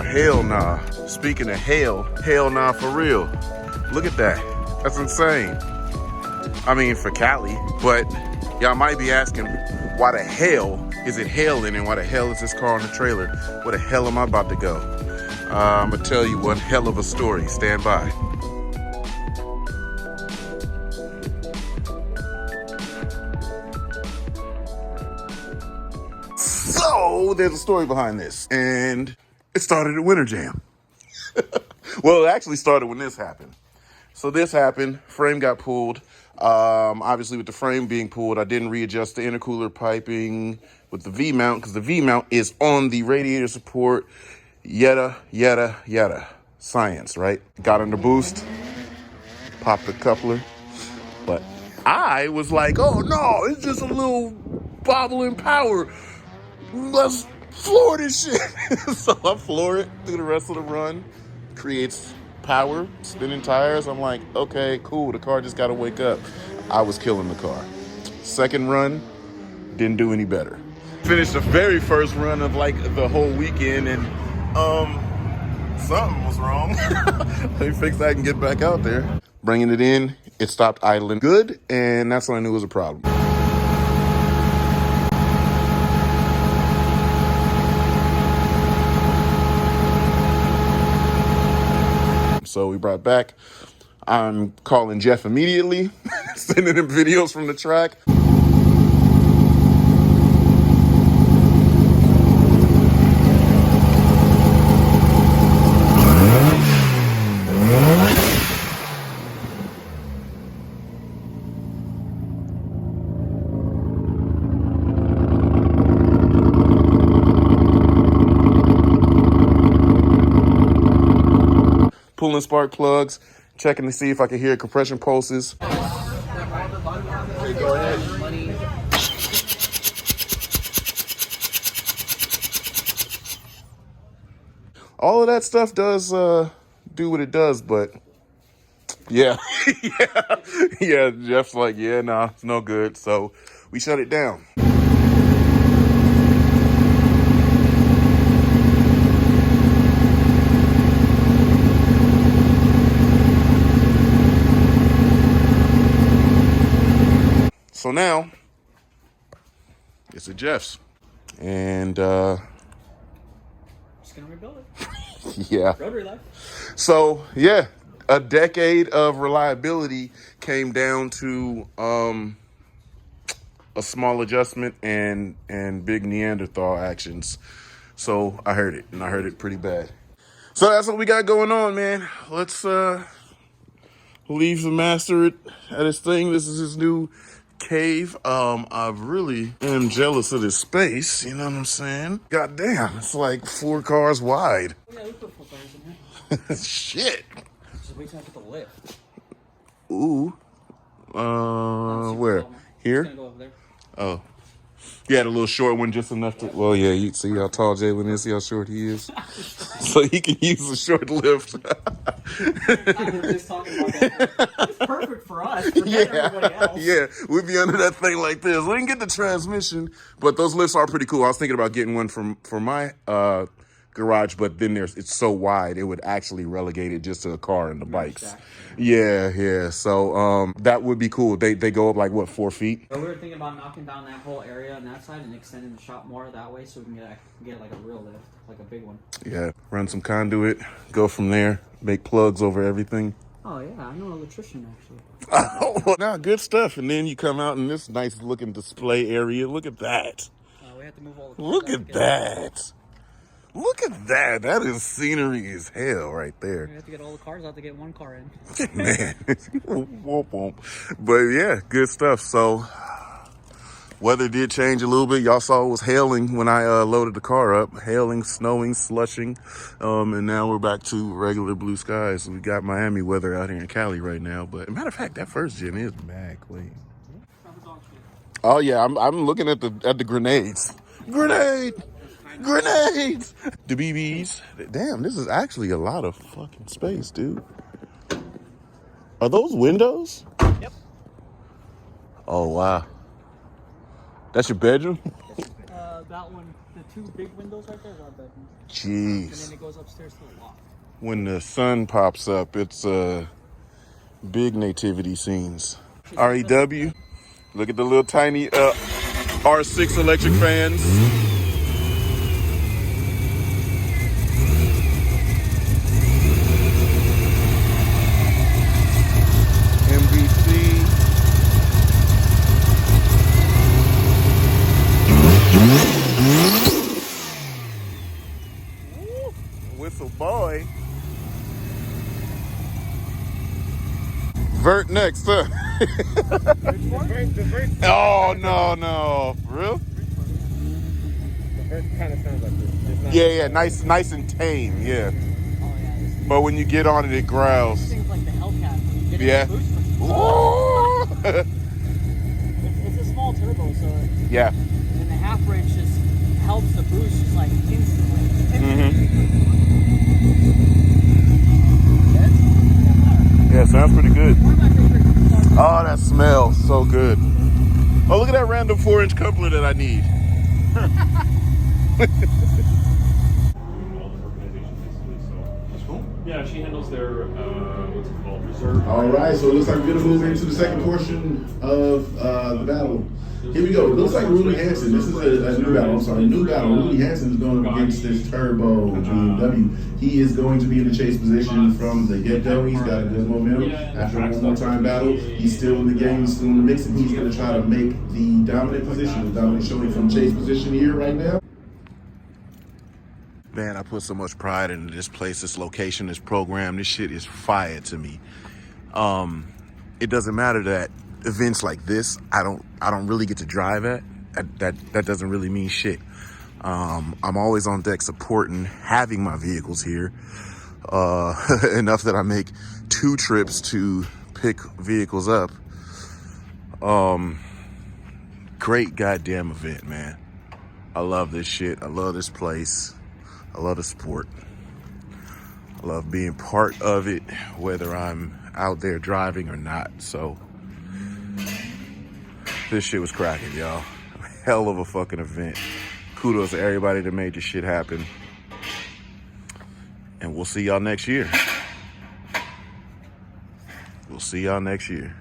Oh, hell nah. Speaking of hell nah for real. Look at that. That's insane. I mean, for Cali, but y'all might be asking, why the hell is it hailing and why the hell is this car on the trailer? Where the hell am I about to go? I'm gonna tell you one hell of a story. Stand by. So there's a story behind this, and it started at Winter Jam. Well, it actually started when this happened. So this happened, frame got pulled. Obviously with the frame being pulled, I didn't readjust the intercooler piping with the V-mount because the V-mount is on the radiator support, yada, yada, yada. Science, right? Got under boost, popped the coupler. But I was like, oh no, it's just a little bobble in power. Let's floor this shit. So I floor it through the rest of the run. Creates power, spinning tires. I'm like, okay, cool. The car just got to wake up. I was killing the car. Second run, didn't do any better. Finished the very first run of like the whole weekend, and something was wrong. Let me fix that and get back out there. Bringing it in, it stopped idling good, and that's when I knew it was a problem. So we brought it back. I'm calling Jeff immediately, sending him videos from the track. Pulling spark plugs, checking to see if I can hear compression pulses. All of that stuff does do what it does, but yeah, yeah. Jeff's like, yeah, nah, it's no good. So we shut it down. So now it's at Jeff's, and just gonna rebuild it. yeah. Rotary life. So yeah, a decade of reliability came down to a small adjustment and big Neanderthal actions. So I heard it, and I heard it pretty bad. So that's what we got going on, man. Let's leave the master at his thing. This is his new cave. I really am jealous of this space. You know what I'm saying? God damn, it's like 4 cars wide. Oh, yeah, we put 4 cars in here. Shit. Just wait till I get the lift. Ooh. Where? Here? It's gonna go over there. Oh. Yeah, the little short one, just enough to. Well, yeah, you see how tall Jalen is, see how short he is. So he can use a short lift. I was just talking about that. It's perfect for us. Forget everybody else. Yeah, we'd be under that thing like this. We didn't get the transmission, but those lifts are pretty cool. I was thinking about getting one for my garage, but then it's so wide it would actually relegate it just to a car and the bikes. Exactly. Yeah. So that would be cool. They go up like what, 4 feet? But we were thinking about knocking down that whole area on that side and extending the shop more that way, so we can get like a real lift, like a big one. Yeah, run some conduit, go from there, make plugs over everything. Oh yeah, I know an electrician actually. Oh, now good stuff. And then you come out in this nice looking display area. Look at that. We have to move all the Look at that. Look at that. That is scenery as hell right there. We have to get all the cars out to get one car in. Man. But yeah, good stuff. So weather did change a little bit. Y'all saw it was hailing when I loaded the car up. Hailing, snowing, slushing. And now we're back to regular blue skies. We got Miami weather out here in Cali right now. But matter of fact, that first gen is mad clean. Oh yeah, I'm looking at the grenades. Grenades! The BBs. Damn, this is actually a lot of fucking space, dude. Are those windows? Yep. Oh, wow. That's your bedroom? that one, the two big windows right there, is our bedroom. And Jeez. then it goes upstairs to the loft. When the sun pops up, it's big nativity scenes. REW. Look at the little tiny R6 electric fans. MVC. Whistle boy. Vert next, huh? Oh, no. Real? The Vert kind of sounds like this. It's not Yeah, nice and tame, yeah. Oh, yeah. But when you get on it, it growls. Things like the Hellcat. When you get Yeah. in the boost, it's a small turbo, so Yeah. and the half brakes just helps the boost just like instantly. Yeah, sounds pretty good. Oh, that smells so good. Oh, look at that random 4-inch coupler that I need. That's cool. Yeah, she handles their what's it called, reserve. All right, so it looks like we're gonna move into the second portion of the battle. Here we go. It looks like Rudy Hansen. This is a new battle. I'm sorry, new battle. Rudy Hansen is going against this turbo BMW. He is going to be in the chase position from the get-go. He's got a good momentum. After one more time battle, he's still in the game, still in the mix, and he's going to try to make the dominant position. The dominant showing from chase position here right now. Man, I put so much pride into this place, this location, this program. This shit is fire to me. It doesn't matter that events like this, I don't really get to drive at. That doesn't really mean shit. I'm always on deck supporting, having my vehicles here. Enough that I make 2 trips to pick vehicles up. Great goddamn event, man. I love this shit. I love this place. I love the sport. I love being part of it, whether I'm out there driving or not. So this shit was cracking, y'all. Hell of a fucking event. Kudos to everybody that made this shit happen. And we'll see y'all next year. We'll see y'all next year.